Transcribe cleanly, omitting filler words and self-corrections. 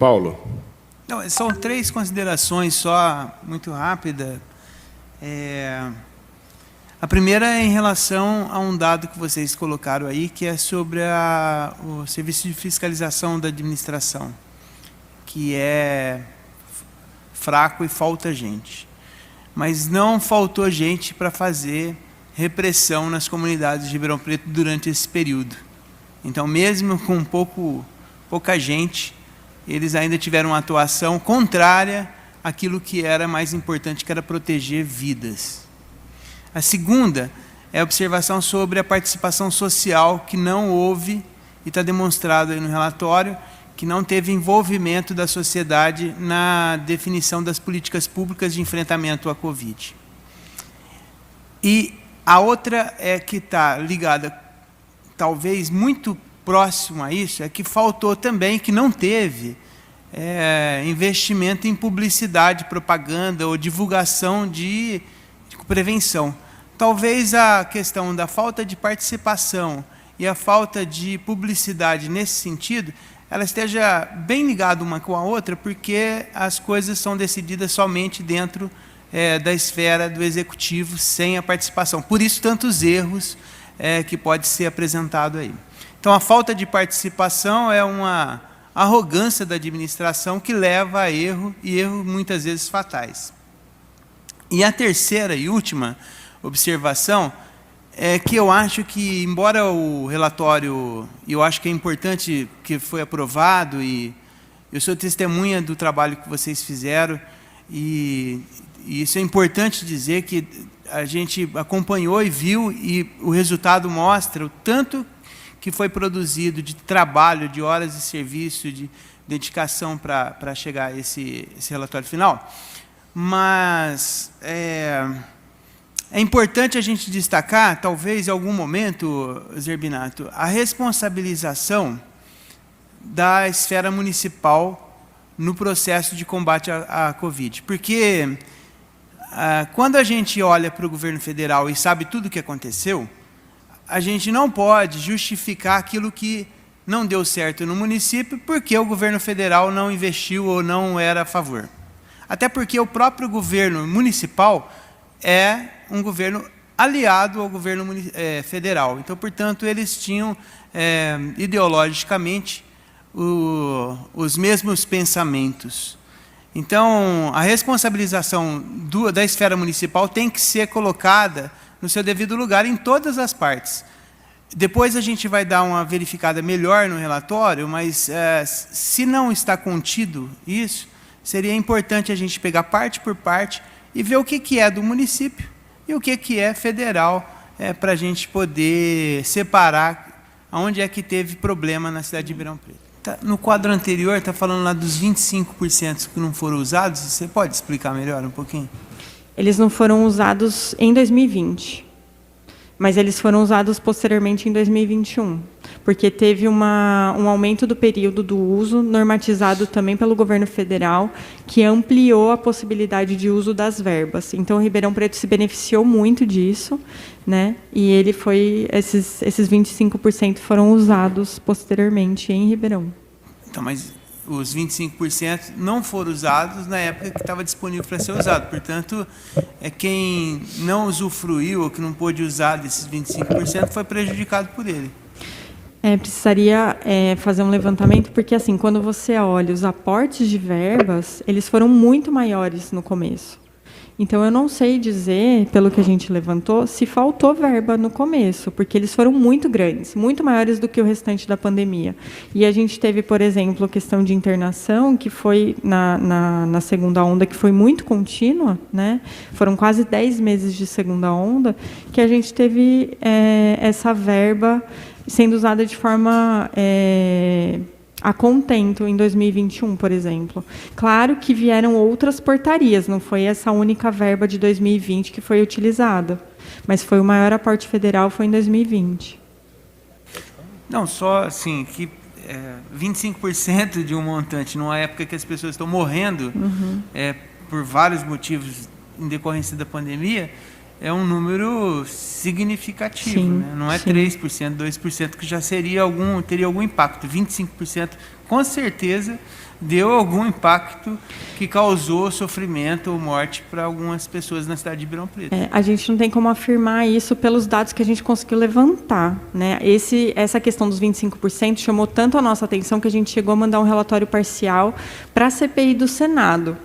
Paulo. Não, são 3 considerações só, muito rápida. A primeira é em relação a um dado que vocês colocaram aí, que é sobre o serviço de fiscalização da administração, que é fraco e falta gente. Mas não faltou gente para fazer repressão nas comunidades de Ribeirão Preto durante esse período. Então, mesmo com pouca gente, eles ainda tiveram uma atuação contrária àquilo que era mais importante, que era proteger vidas. A segunda é a observação sobre a participação social, que não houve, e está demonstrado aí no relatório, que não teve envolvimento da sociedade na definição das políticas públicas de enfrentamento à Covid. E a outra é que está ligada, talvez muito próximo a isso, é que faltou também, que não teve investimento em publicidade, propaganda ou divulgação de prevenção. Talvez a questão da falta de participação e a falta de publicidade nesse sentido, ela esteja bem ligada uma com a outra, porque as coisas são decididas somente dentro da esfera do executivo, sem a participação. Por isso, tantos erros que pode ser apresentado aí. Então, a falta de participação é uma arrogância da administração que leva a erro, e erros muitas vezes fatais. E a terceira e última observação é que eu acho que, embora o relatório, eu acho que é importante que foi aprovado, e eu sou testemunha do trabalho que vocês fizeram, e isso é importante dizer, que a gente acompanhou e viu, e o resultado mostra o tanto que foi produzido de trabalho, de horas de serviço, de dedicação para chegar a esse relatório final. Mas é importante a gente destacar, talvez em algum momento, Zerbinato, a responsabilização da esfera municipal no processo de combate à Covid. Porque quando a gente olha para o governo federal e sabe tudo o que aconteceu, a gente não pode justificar aquilo que não deu certo no município porque o governo federal não investiu ou não era a favor. Até porque o próprio governo municipal é um governo aliado ao governo federal. Então, portanto, eles tinham ideologicamente os mesmos pensamentos. Então, a responsabilização da esfera municipal tem que ser colocada no seu devido lugar em todas as partes. Depois a gente vai dar uma verificada melhor no relatório, mas se não está contido isso, seria importante a gente pegar parte por parte e ver o que é do município e o que é federal, para a gente poder separar onde é que teve problema na cidade de Ribeirão Preto. No quadro anterior, está falando lá dos 25% que não foram usados. Você pode explicar melhor um pouquinho? Eles não foram usados em 2020, mas eles foram usados posteriormente em 2021, porque teve um aumento do período do uso, normatizado também pelo governo federal, que ampliou a possibilidade de uso das verbas. Então, o Ribeirão Preto se beneficiou muito disso, né? E esses 25% foram usados posteriormente em Ribeirão. Então, mas os 25% não foram usados na época que estava disponível para ser usado. Portanto, quem não usufruiu ou que não pôde usar desses 25% foi prejudicado por ele. Precisaria fazer um levantamento, porque, assim, quando você olha os aportes de verbas, eles foram muito maiores no começo. Então, eu não sei dizer, pelo que a gente levantou, se faltou verba no começo, porque eles foram muito grandes, muito maiores do que o restante da pandemia. E a gente teve, por exemplo, a questão de internação, que foi na segunda onda, que foi muito contínua, né? Foram quase 10 meses de segunda onda, que a gente teve essa verba sendo usada de forma a contento em 2021, por exemplo. Claro que vieram outras portarias, não foi essa única verba de 2020 que foi utilizada, mas foi o maior aporte federal, foi em 2020. Não, só assim, que 25% de um montante, numa época que as pessoas estão morrendo por vários motivos em decorrência da pandemia, é um número significativo, sim, né? Não é sim. 3%, 2%, que já teria algum impacto. 25%, com certeza, deu algum impacto que causou sofrimento ou morte para algumas pessoas na cidade de Ribeirão Preto. A gente não tem como afirmar isso pelos dados que a gente conseguiu levantar, né? Essa questão dos 25% chamou tanto a nossa atenção que a gente chegou a mandar um relatório parcial para a CPI do Senado.